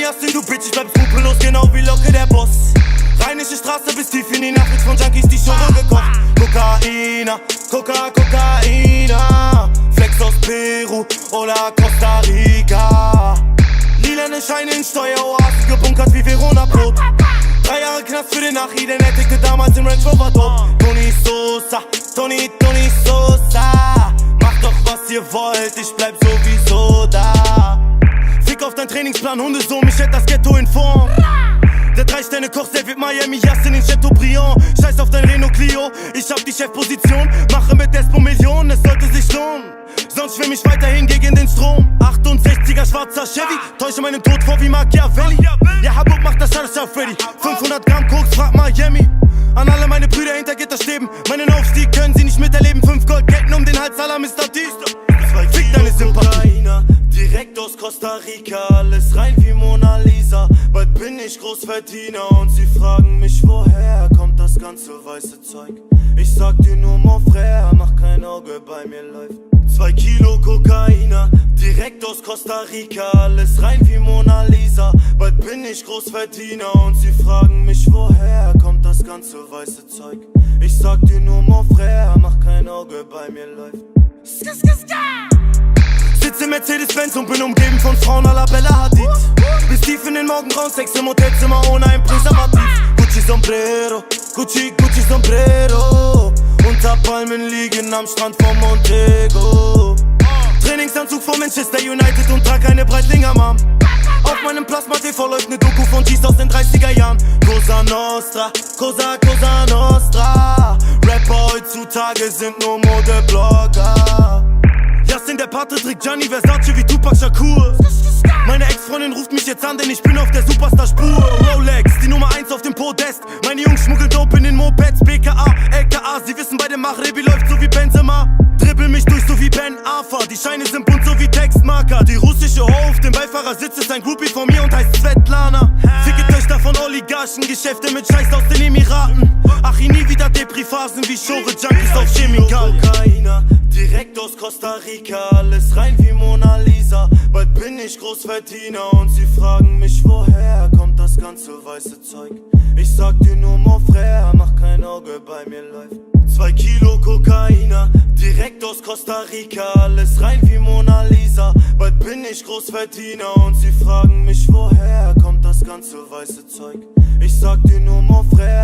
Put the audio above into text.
Yassin, du Bitch, ich bleib skrupellos, genau wie Locke der Boss. Rheinische Straße bis tief in die Nacht, wird von Junkies die Schore gekocht. Kokaina, Kokaina, Flex aus Peru oder Costa Rica. Lilane Scheine in Steueroasen, gebunkert wie Verona Brot. 3 Jahre Knast für den Nachhinein, er tickte damals im Range Rover tot. Tony Sosa, Tony Sosa. Macht doch was ihr wollt, ich bleib sowieso da. Fick auf dein Trainingsplan, Hundesohn, mich hält das Ghetto in Form. Der 3-Sterne-Koch, der wird Miami, Yassin in Chateaubriand. Scheiß auf dein Renault Clio, ich hab die Chefposition. Mache mit Despo Millionen, es sollte sich lohnen. Sonst schwimm ich weiterhin gegen den Strom. 68er schwarzer Chevy, täusche meinen Tod vor wie Machiavelli. Ja, Habub macht das alles auf Freddy. 500 Gramm Koks, frag Miami. An alle meine Brüder hinter Gitterstäben, meinen Aufstieg können sie nicht miterleben. 5 Goldketten um den Hals aller Mr. D. Fick deine Sympathie. Direkt aus Costa Rica, alles rein wie Mona Lisa. Bald bin ich Großverdiener und sie fragen mich, woher kommt das ganze weiße Zeug. Ich sag dir nur, mon frère, mach kein Auge, bei mir läuft 2 Kilo Kokaina, direkt aus Costa Rica, alles rein wie Mona Lisa. Bald bin ich Großverdiener und sie fragen mich, woher kommt das ganze weiße Zeug. Ich sag dir nur, mon frère, mach kein Auge, bei mir läuft. Sitze im Mercedes-Benz und bin umgeben von Frauen à la Bella Hadid. Bis tief in den Morgengrauen, Sex im Hotelzimmer ohne ein Präservativ. Gucci Sombrero, Gucci Sombrero. Unter Palmen liegen am Strand von Montego. Trainingsanzug von Manchester United und trag eine Breitlinger Mom. Auf meinem Plasma-TV läuft ne Doku von G's aus den 30er Jahren. Cosa Nostra, Cosa Nostra. Rapper heutzutage sind nur Modeblogger. Yassin, der Pate trägt Gianni Versace wie Tupac Shakur. Meine Ex-Freundin ruft mich jetzt an, denn ich bin auf der Superstar-Spur. Rolex, die Nummer 1 auf dem Podest. Meine Jungs schmuggeln Dope in den Mopeds. BKA, LKA, sie wissen bei dem Machrebi läuft so wie Benzema. Dribbel mich durch so wie Ben Arfa. Die Scheine sind bunt so wie Textmarker. Die russische Ho auf dem Beifahrersitz ist ein Groupie von mir und heißt Svetlana. Ficke Töchter von Oligarchen, Geschäfte mit Scheiß aus den Emiraten. Ach, nie wieder Depri-Phasen wie Schore, Junkies auf Chemikalien. Kokaina, direkt aus Costa Rica, alles rein wie Mona Lisa. Bald bin ich Großverdiener und sie fragen mich, woher kommt das ganze weiße Zeug. Ich sag dir nur, mon frère, mach kein Auge, bei mir läuft 2 Kilo Kokaina, direkt aus Costa Rica, alles rein wie Mona Lisa. Bald bin ich Großverdiener und sie fragen mich, woher kommt das ganze weiße Zeug. Ich sag dir nur, mon frère,